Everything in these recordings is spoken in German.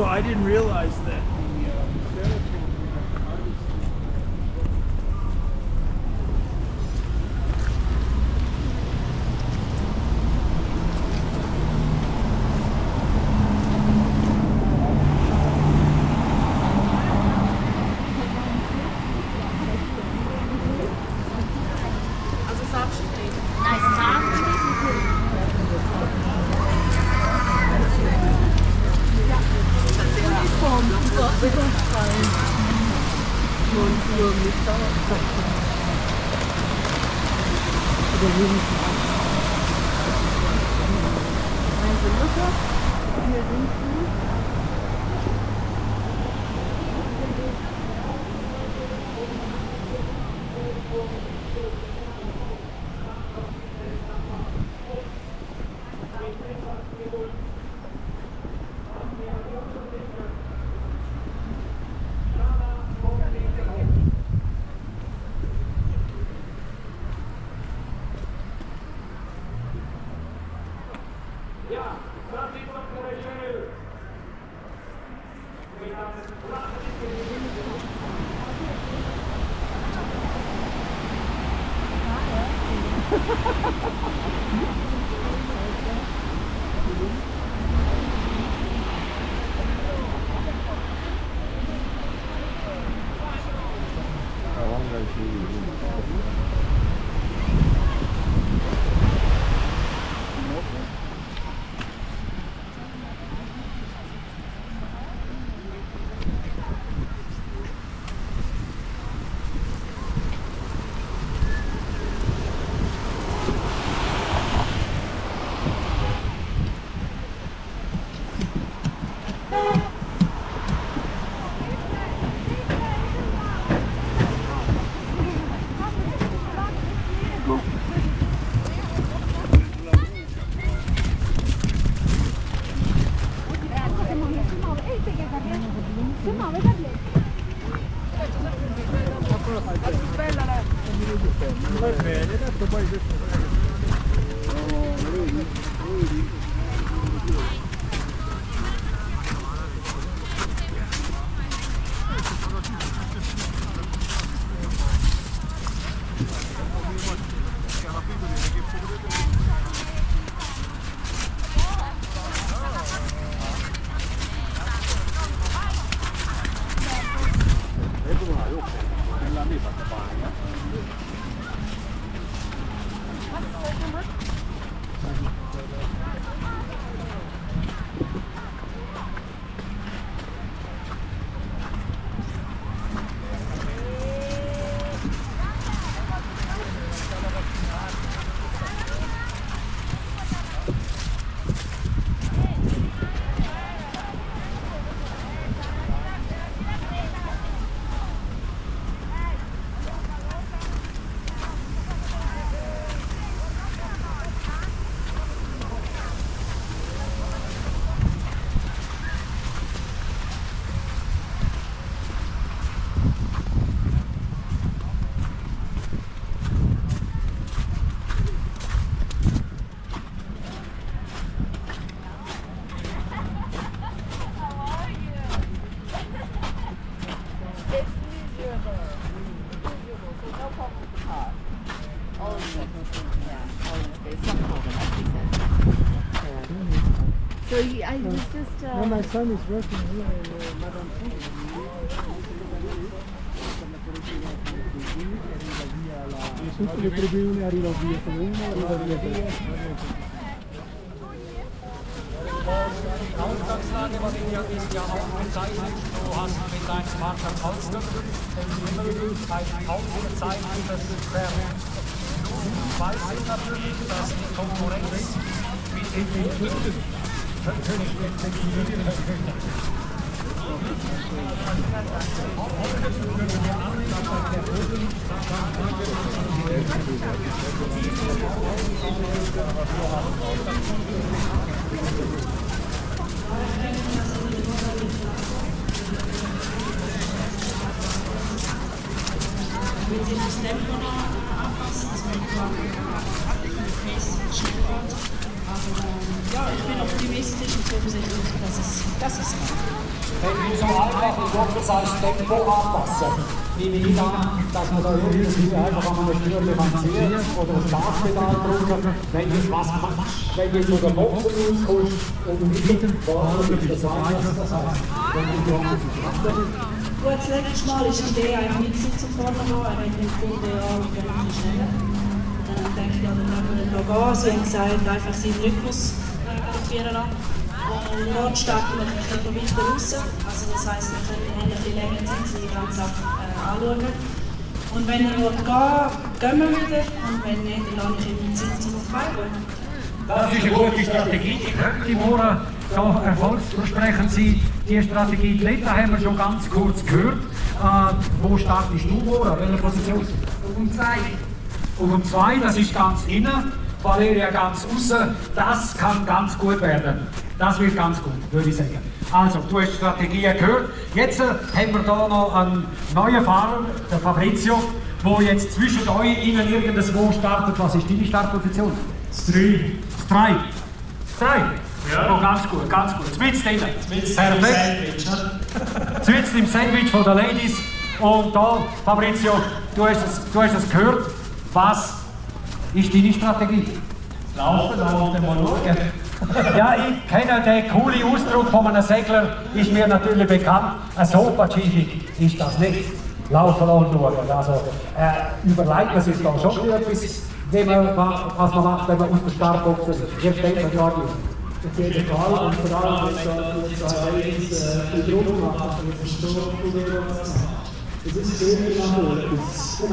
So I didn't realize that So I was just. No, my son is working here in Madame tutte le tribune arrivano via comune, arrivano via. Die Ausgangslage, Maria, ist ja ausgezeichnet. Du hast mit deinem Partner Ausgang den Himmel ein ausgezeichnetes Pferd. Du weißt natürlich, dass die Konkurrenz mit den Wenn Sie das Tempo noch anpassen, also mit dem Pace Schnellfahrt. Aber ja, ich bin optimistisch und zuversichtlich, dass es geht. Wenn wir so einfach im Doppel sein Tempo anpassen, nehme ich an, dass man da irgendwie einfach an einer Tür levantziert oder das Gaspedal drücken, wenn du was machst, wenn du so den Boxen rauskommst und nicht das heißt, wenn du Gut, das letzte Mal ist die Idee eigentlich nicht zum Vorne gekommen, er hat den Kunden ja ein bisschen schneller. Dann denke ich, ja, dann lassen wir den noch gehen. Sie haben gesagt, einfach seinen Rhythmus adaptieren lassen. Und dort starten wir ein bisschen weiter raus. Also das heisst, wir können ein bisschen länger Zeit die ganze Sache anschauen. Und wenn er gehen gehen wir wieder. Und wenn nicht, dann lasse ich ihm die Zeit zum Beibringen. Das ist eine gute Strategie. Die könnte morgen so erfolgsversprechend sein. Die Strategie, die Letta haben wir schon ganz kurz gehört. Wo startest du morgen? Welche Position? Auf dem 2. Auf dem 2, das ist ganz innen. Valeria ganz außen. Das kann ganz gut werden. Das wird ganz gut, würde ich sagen. Also, du hast die Strategien gehört. Jetzt haben wir hier noch einen neuen Fahrer, der Fabrizio, der jetzt zwischen euch innen irgendwo startet. Was ist deine Startposition? 3. 3? Ja. Oh, ganz gut, ganz gut. Zumindest drinnen. Perfekt. Zumindest im Sandwich von den Ladies. Und da, Fabrizio, du hast es gehört. Was ist deine Strategie? Laufen, da wollte mal schauen. Ja, ich kenne den coolen Ausdruck von einem Segler, ist mir natürlich bekannt. So pazifik ist das nicht. Laufen und schauen. Also, überlegt man sich da schon etwas, was man macht, wenn man aus der Startbox ist. Jetzt denkt man klar nicht. Auf jeden Fall, und vor allem, wenn da die Druck macht, das ist schon das ist sehr etwas.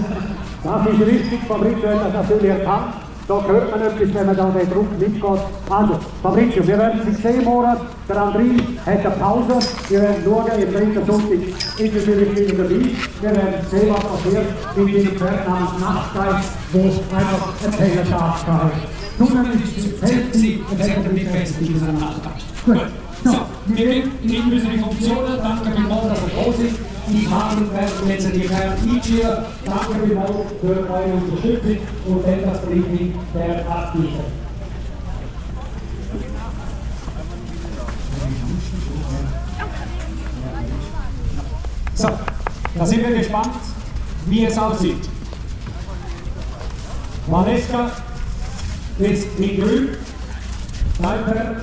Das ist richtig, Fabrizio hat das natürlich erkannt. Da hört man etwas, wenn man da den Druck mitgeht. Also, Fabrizio, wir werden Sie sehen morgen. Der André hat eine Pause. Wir werden schauen, ihr bringt Sonntag ist natürlich wieder dabei. Wir werden sehen, was passiert mit diesem Pferd namens Nachtgeist, wo einfach ein Fehlertag hat. Nun ist es Feld und hat er nicht fest in dieser Nachtgeist. Gut. So, wir geben unsere Funktionen. Danke vielmals, dass ihr da sind. Die Karten werden jetzt die Pferde einschieben. Danke vielmals für eure Unterstützung und dann das Briefing der Aktiven. So, da sind wir gespannt, wie es aussieht. Valeska ist in grün, Pferd,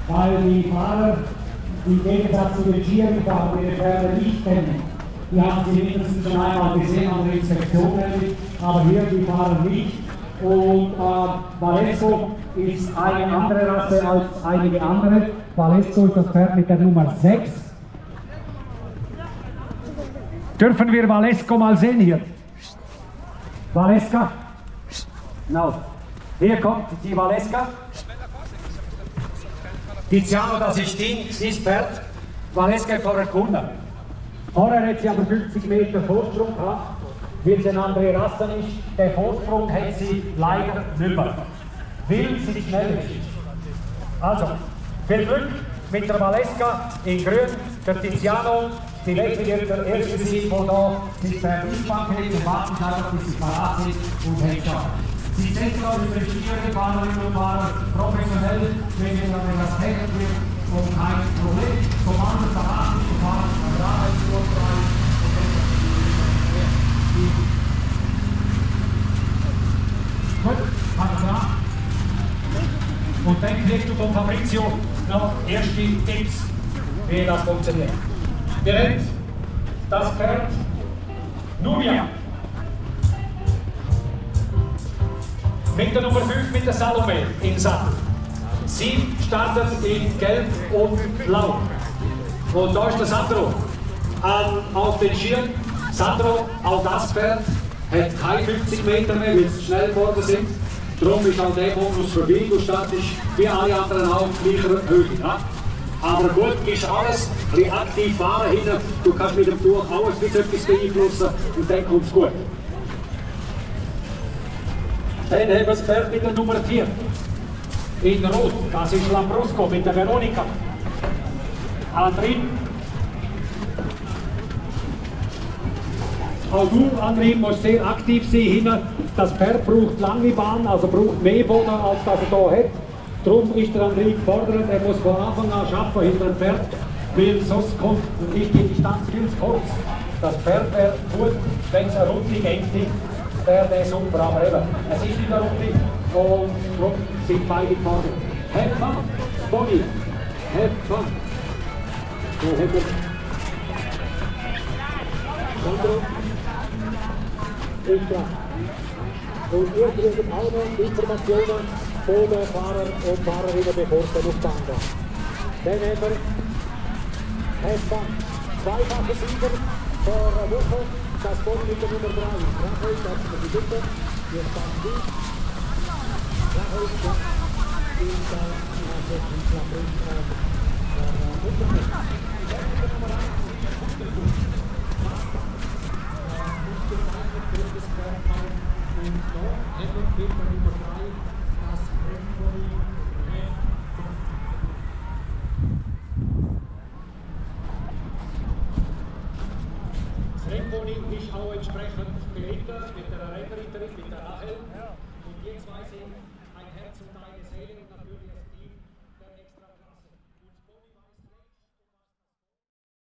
weil die Fahrer im Gegensatz zu den Skierfahrern die Pferde nicht kennen. Die haben sie mindestens schon einmal gesehen an der Inspektion, aber hier die Fahrer nicht. Und Valesco ist eine andere Rasse als einige andere. Valesco ist das Pferd mit der Nummer 6. Dürfen wir Valesco mal sehen hier? Valeska? No. Hier kommt die Valeska. Tiziano, das ist dieses Pferd. Valeska hat vorher gewonnen. Vorher hat sie aber 50 Meter Vorsprung gehabt, weil sie eine andere Rasse ist. Den Vorsprung hat sie leider nicht mehr, weil sie schnell ist. Also, viel Glück mit der Valeska in grün, der Tiziano. Die Leute wird der Erste sein, der hier mit der Fußbank hat und warten einfach, bis sie parat sind und hinschauen. Sie sind da investieren, Fahrerinnen und Fahrer, professionell, wenn ihr dann etwas hängen wird und kein Problem. Vom anderen parat ist, fahren wir gerade frei und dann gut, alles klar. Und dann kriegst du von Fabrizio noch erste Tipps, wie das funktioniert. Direkt das Pferd Nubia. Mit der Nummer 5, mit der Salome im Sattel. Sie startet in Gelb und Blau. Und da ist der Sandro auf den Schirm. Sandro, auch das Pferd, hat keine 50 Meter mehr, weil sie schnell geworden sind. Darum ist auch der Bonus vorbei. Du startest wie alle anderen auch auf gleicher Höhe. Ja? Aber gut, ist alles ein bisschen aktiv fahren hinten. Du kannst mit dem Tuch auch ein bisschen etwas beeinflussen und dann kommt es gut. Dann haben wir das Pferd mit der Nummer 4. In Rot, das ist Lambrusco mit der Veronika. Andrin. Auch du, Andrin, musst sehr aktiv sein hinten. Das Pferd braucht lange Bahn, also braucht mehr Boden, als das er hier hat. Darum ist der Andrin gefordert, er muss von Anfang an arbeiten hinter dem Pferd, weil sonst ist die Distanz viel zu kurz. Das Pferd wäre gut, wenn es eine Runde gängte, wäre der super, aber eben, es ist nicht eine Runde und darum sind beide gefordert. Have fun, Bobby, have fun. So haben wir Sandro ist klar. Und ihr kriegt auch noch Informationen von den Fahrern und Fahrerinnen, bevor sie auf die Bahn gehen. Dann haben wir Have fun, zweifache Sieger vor einer Woche. Das Body mit der Nummer 3. Rahel, das ist die Bitte. Wir starten durch. Rahel, ja. Das Rennpony ist auch entsprechend belegt mit der Rennritterin, mit der Rahel. Und die zwei sind ein Herz und eine Seele und natürlich